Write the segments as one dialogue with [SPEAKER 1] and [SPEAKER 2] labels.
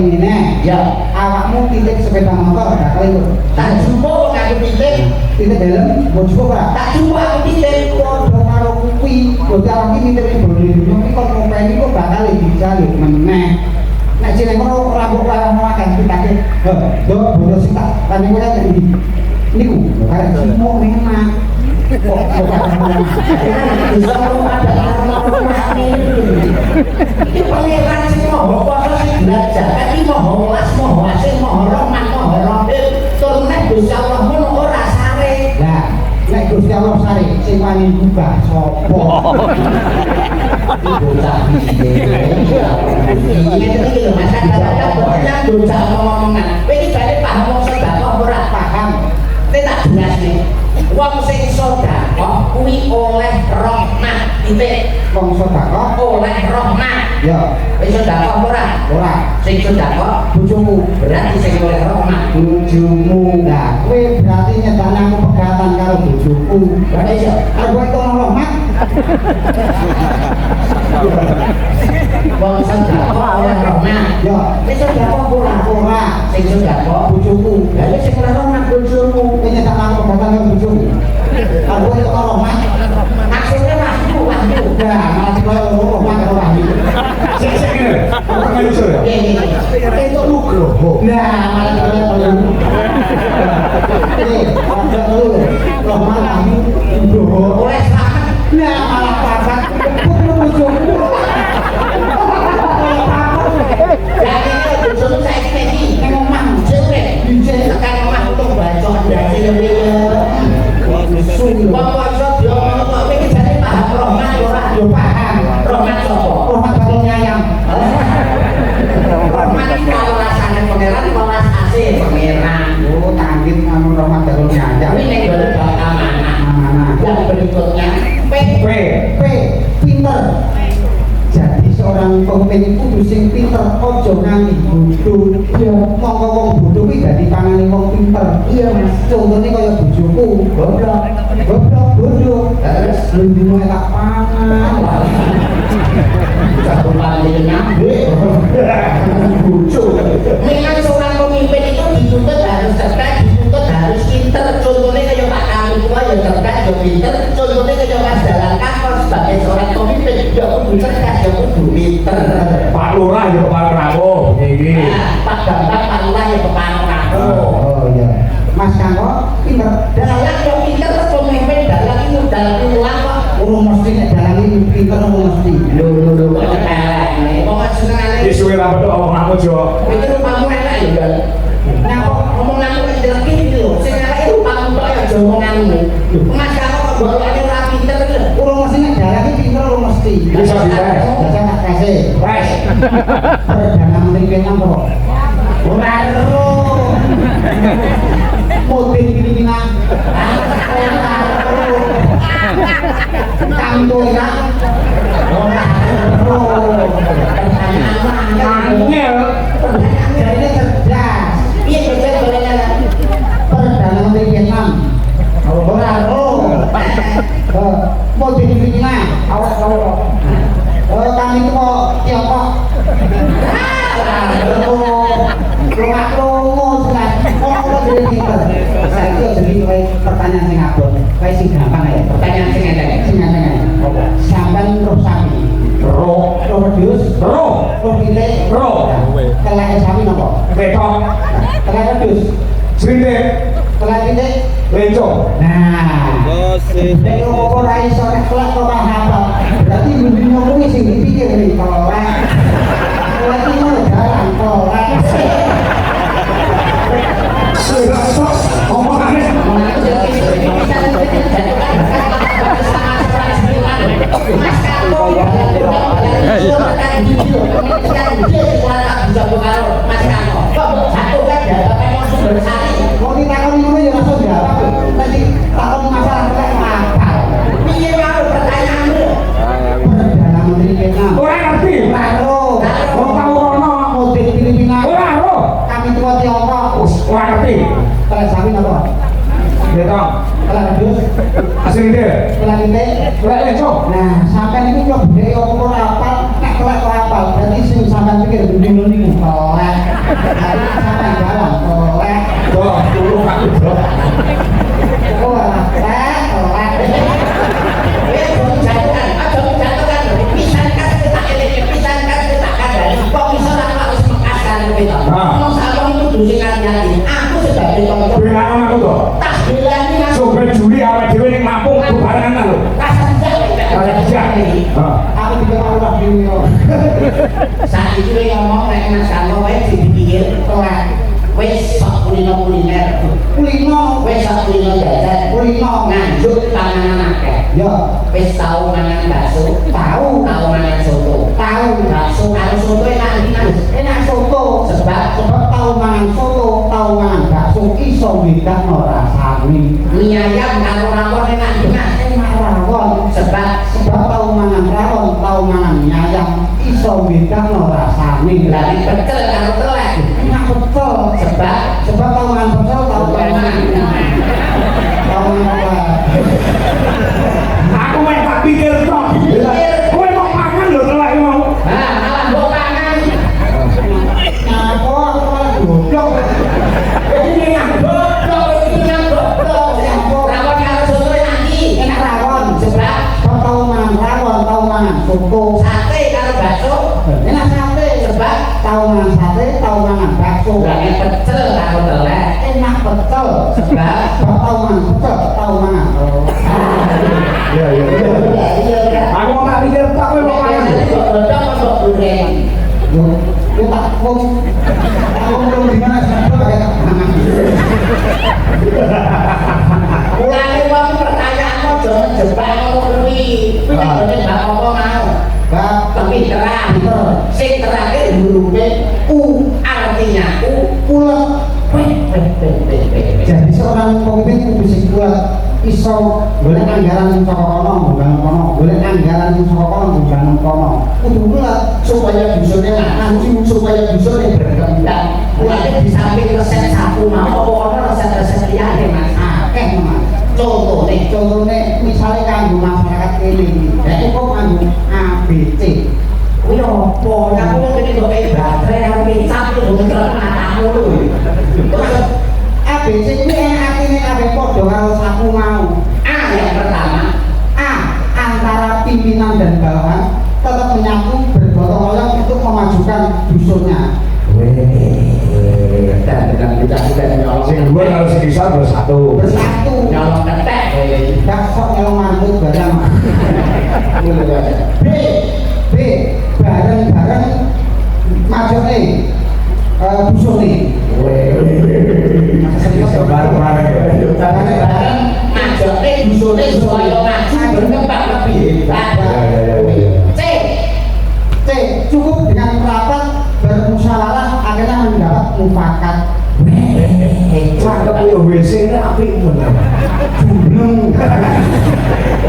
[SPEAKER 1] ngene.
[SPEAKER 2] Ya,
[SPEAKER 1] Awakmu titik sepeda motor gak kali kok.
[SPEAKER 2] tak jumpa aku titik.
[SPEAKER 1] Titik dalam bojo ora?
[SPEAKER 2] Tak jumpa aku titik.
[SPEAKER 1] Padha karo kuwi. Bocah iki nitip boli dunya iki kok ngopeni kok bakal dijaluk meneh. Nek jeneng ora rambut karo makan pitake. Yo bodo sing tak tani kowe kan iki. Niku arek cimok ning enak. Kok
[SPEAKER 2] Bisa lu ada orang-orang ini. Ini pangeran sing mau apa sing belajar. Tapi mau welas, mau asing, mau rahmat, mau rahim. Turune Gusti Allah mun ora sare.
[SPEAKER 1] lah nek Gusti Allah sare sing wani buka sapa?
[SPEAKER 2] Bocah iki lho Mas kata-kata bocah ngomong-ngomongan. Kowe iki jane paham wong sedekah ora paham. Kowe tak jelasne. Wong sing sedekah kuwi oleh rahmat titik.
[SPEAKER 1] Wong sedekah
[SPEAKER 2] Oleh rahmat.
[SPEAKER 1] ya
[SPEAKER 2] Wis sedekah ora?
[SPEAKER 1] ora
[SPEAKER 2] Sing sedekah bojomu berarti sing oleh rahmat.
[SPEAKER 1] bojomu. Lah kowe berarti nyedakne aku pegatan karo bojoku.
[SPEAKER 2] Berarti iso.
[SPEAKER 1] Aku itu ono rahmat.
[SPEAKER 2] Wong sedekah oleh rahmat.
[SPEAKER 1] Ya
[SPEAKER 2] Wis sedekah ora?
[SPEAKER 1] ora
[SPEAKER 2] Sing sedekah
[SPEAKER 1] bojoku.
[SPEAKER 2] Lah wis sing oleh rahmat bojomu.
[SPEAKER 1] Kowe nyedakne aku pegatan karo bojoku. Aku itu ono rahmat.
[SPEAKER 2] Maksudnya wahyu.
[SPEAKER 1] Nah, malah kowe ono rahmat karo wahyu.
[SPEAKER 3] Sik ngene. Apa iso ya?
[SPEAKER 2] Itu nugroho.
[SPEAKER 1] Nah, malah kowe ono. Ada lu rahmat wahyu bojoku.
[SPEAKER 2] Oleh selamat.
[SPEAKER 1] Nah, malah papat kebut bojoku.
[SPEAKER 2] Lah iki bojomu saiki iki nang omah jere. Jere tekan omah untuk bacok ndase ya. Wong waca diomong kok kowe iki jane paham rahmat ora yo paham. Rahmat sapa?
[SPEAKER 1] Rahmat karo nyayang.
[SPEAKER 2] Rahmat iki kalau rasane pangeran welas asih pangeran.
[SPEAKER 1] Oh, tanggit anu rahmat karo nyayang.
[SPEAKER 2] Kuwi nek golek amanah.
[SPEAKER 1] Amanah.
[SPEAKER 2] Yang berikutnya P.
[SPEAKER 1] P pinter. Jadi seorang pemimpin kudu sing pinter, ojo nganti bodoh. Ya, mongko wong bodoh kuwi dadi pangane wong pinter. Iya, Mas. Contohnya kaya bojoku, goblok, bodoh.
[SPEAKER 2] Terus
[SPEAKER 1] Lindunge tak pangan.
[SPEAKER 2] satu kali nyambe bojo. Memang seorang pemimpin itu dituntut harus cerdas, dituntut harus pinter. Contohnya kayak Pak Kami tua ya cerdas, ya pinter. Contohnya kayak Mas Dalan Kantor sebagai seorang pemimpin ya kudu cerdas, ya kudu pinter.
[SPEAKER 3] Pak Lurah ya Pak Prabowo iki.
[SPEAKER 2] Pak Bambang, Pak Lurah ya kepala Prabowo.
[SPEAKER 1] Oh iya. Mas Kangko pinter.
[SPEAKER 2] Dalang ya pinter terus pemimpin dalang itu dalang ulang kok.
[SPEAKER 1] Urung mesti nek dalang iki pinter urung mesti.
[SPEAKER 2] Lho kok elek. Kok senengane.
[SPEAKER 3] Wis suwe ra petuk omong aku jo.
[SPEAKER 2] Itu rupamu enak ya, Bang. Nah, kok omonganmu kok jelek iki lho. Sing elek rupamu kok ya aja omonganmu. Mas kamu kok golekane ora pinter lho.
[SPEAKER 1] Urung mesti nek dalang iki pinter urung mesti.
[SPEAKER 3] Bisa dites.
[SPEAKER 1] Baca tak kasih.
[SPEAKER 3] Wes.
[SPEAKER 1] Perdana Menteri Vietnam kok. Ora ero. Mobil Filipina. Ora ero. Kamboya. Ora ero.
[SPEAKER 3] Angel.
[SPEAKER 1] Jadi cerdas.
[SPEAKER 2] Piye bocah golekane?
[SPEAKER 1] Perdana Menteri Vietnam. Ora ero. Mobil Filipina. Awas kau. Kami itu kok Tiongkok. Lomo jelas. Kok jadi pinter. Saiki yo jadi pertanyaan sing abot. Kae sing gampang ya.
[SPEAKER 2] Pertanyaan sing ngene.
[SPEAKER 1] Sing ngene. Sampeyan roh sapi.
[SPEAKER 3] Roh.
[SPEAKER 1] Roh wedhus.
[SPEAKER 3] Roh.
[SPEAKER 1] Roh pitik.
[SPEAKER 3] Roh.
[SPEAKER 1] Kelek sapi napa?
[SPEAKER 3] Ketok.
[SPEAKER 1] Kelek wedhus.
[SPEAKER 3] Srindik.
[SPEAKER 1] Kelek pitik.
[SPEAKER 3] Lencong.
[SPEAKER 1] Nah. Nek ora iso nek kelek kok hafal. Berarti dunia kuwi sing dipikir iki kelek. Kelek iki mau jalan kelek.
[SPEAKER 3] Omongane.
[SPEAKER 1] Mau ditakoni ngono ya langsung jawab. Nanti takon masalah kelek apa?
[SPEAKER 2] Piye wae pertanyaanmu?
[SPEAKER 1] Perdana Menteri Vietnam.
[SPEAKER 3] Ora ngerti.
[SPEAKER 1] Karo
[SPEAKER 3] Wong tau rono.
[SPEAKER 1] mobil Filipina.
[SPEAKER 3] Ora roh.
[SPEAKER 1] Kami tua Tiongkok.
[SPEAKER 3] Ora ngerti.
[SPEAKER 1] Kelek sapi napa?
[SPEAKER 3] Ketok.
[SPEAKER 1] Kelek wedhus.
[SPEAKER 3] Srindik.
[SPEAKER 1] Kelek pitik.
[SPEAKER 3] Kelek lencong.
[SPEAKER 1] Nah, sampean iki kok budaya apa ora hafal, nek kelek kok hafal. Berarti sing sampean pikir dunia niku kelek. Aku juga mau lah dulu.
[SPEAKER 2] Saat itu dia ngomong nek Mas Karno wae dipikir telat. Wis sok kuliner.
[SPEAKER 1] Kulino,
[SPEAKER 2] Wis sok kuliner jajan.
[SPEAKER 1] kulino.
[SPEAKER 2] Nganjuk panganan akeh.
[SPEAKER 1] Ya,
[SPEAKER 2] Wis tau mangan bakso,
[SPEAKER 1] tahu,
[SPEAKER 2] tau mangan soto.
[SPEAKER 1] tahu.
[SPEAKER 2] Bakso karo soto enak enak.
[SPEAKER 1] Enak soto.
[SPEAKER 2] Sebab
[SPEAKER 1] Tahu mangan soto, tahu mangan bakso, iso bedakno rasane.
[SPEAKER 2] mie ayam karo rawon enak enak.
[SPEAKER 1] Enak rawon.
[SPEAKER 2] Sebab
[SPEAKER 1] Sebab tahu mangan rawon, tahu mangan mie ayam, iso bedakno rasane.
[SPEAKER 2] lagi pecel karo telek.
[SPEAKER 1] Enak betul.
[SPEAKER 2] Sebab
[SPEAKER 1] Sebab tahu mangan pecel, tahu mangan. Tahu mangan.
[SPEAKER 3] Aku main tak pikir toh. Kowe mau mangan lho telek mau.
[SPEAKER 2] ah malah mbok pangan.
[SPEAKER 1] Nah, kok aku malah goblok.
[SPEAKER 2] Ini yang bodoh, ini yang bodoh. Rawon karo soto enak iki.
[SPEAKER 1] Enak rawon.
[SPEAKER 2] Sebab
[SPEAKER 1] Tahu mangan rawon, tahu mangan soto.
[SPEAKER 2] sate karo bakso.
[SPEAKER 1] Enak sate.
[SPEAKER 2] Sebab
[SPEAKER 1] Tahu mangan sate, tahu mangan bakso.
[SPEAKER 2] lagi pecel karo telek.
[SPEAKER 1] Enak betul.
[SPEAKER 2] Sebab
[SPEAKER 1] Sebab tahu mangan betul, tahu mangan.
[SPEAKER 3] Iya iya.
[SPEAKER 2] iya.
[SPEAKER 3] Aku mau tak pikir tak kowe mau mangan.
[SPEAKER 2] Biasanya kok bodoh kok goreng.
[SPEAKER 1] Yo tak kom. Aku belum di mana sih pakai tak mangan.
[SPEAKER 2] Ulangi wong pertanyaanmu jangan Jepang ngono kuwi. Kuwi nek ngene bab apa mau?
[SPEAKER 1] Bab
[SPEAKER 2] Tapi terang. Sing terakhir hurufe U artinya
[SPEAKER 1] ulet.
[SPEAKER 2] Weh.
[SPEAKER 1] Jadi seorang pemimpin kudu sing kuat iso golek anggaran sing saka kono, bangun kono, golek anggaran sing saka kono, bangun kono. Kudu kuat
[SPEAKER 2] Supaya busone lanang, supaya busone berkembang. Mulane di samping resep sapu mau apa ana resep-resep liyane Mas.
[SPEAKER 1] akeh Mas. Contohnya misalnya kanggo masyarakat ini, ya cukup kanggo ABC.
[SPEAKER 2] Kuwi opo? Aku mau ngene kok baterai karo kecap itu bener matamu lho. Terus
[SPEAKER 1] ABC ini artinya kabeh padha karo saku mau.
[SPEAKER 2] A yang pertama,
[SPEAKER 1] A. Antara pimpinan dan bawahan tetap menyatu bergotong royong untuk memajukan dusunnya.
[SPEAKER 2] dan kita sudah nyolong
[SPEAKER 3] Sing dua kalau sing bisa bersatu.
[SPEAKER 1] Bersatu.
[SPEAKER 2] nyolong ketek.
[SPEAKER 1] Gak sok nyolong mantu barang. B. B. Bareng-bareng majone dusun nih.
[SPEAKER 3] Bareng-bareng.
[SPEAKER 2] Bareng ajone dusune supaya maju berkembang lebih hebat. C.
[SPEAKER 1] C. Cukup dengan rapat bermusyawarah akhirnya mendapat mufakat.
[SPEAKER 3] Cakep yo WC ini apik bener.
[SPEAKER 1] Belum.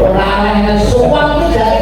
[SPEAKER 2] Orang yang suam itu jadi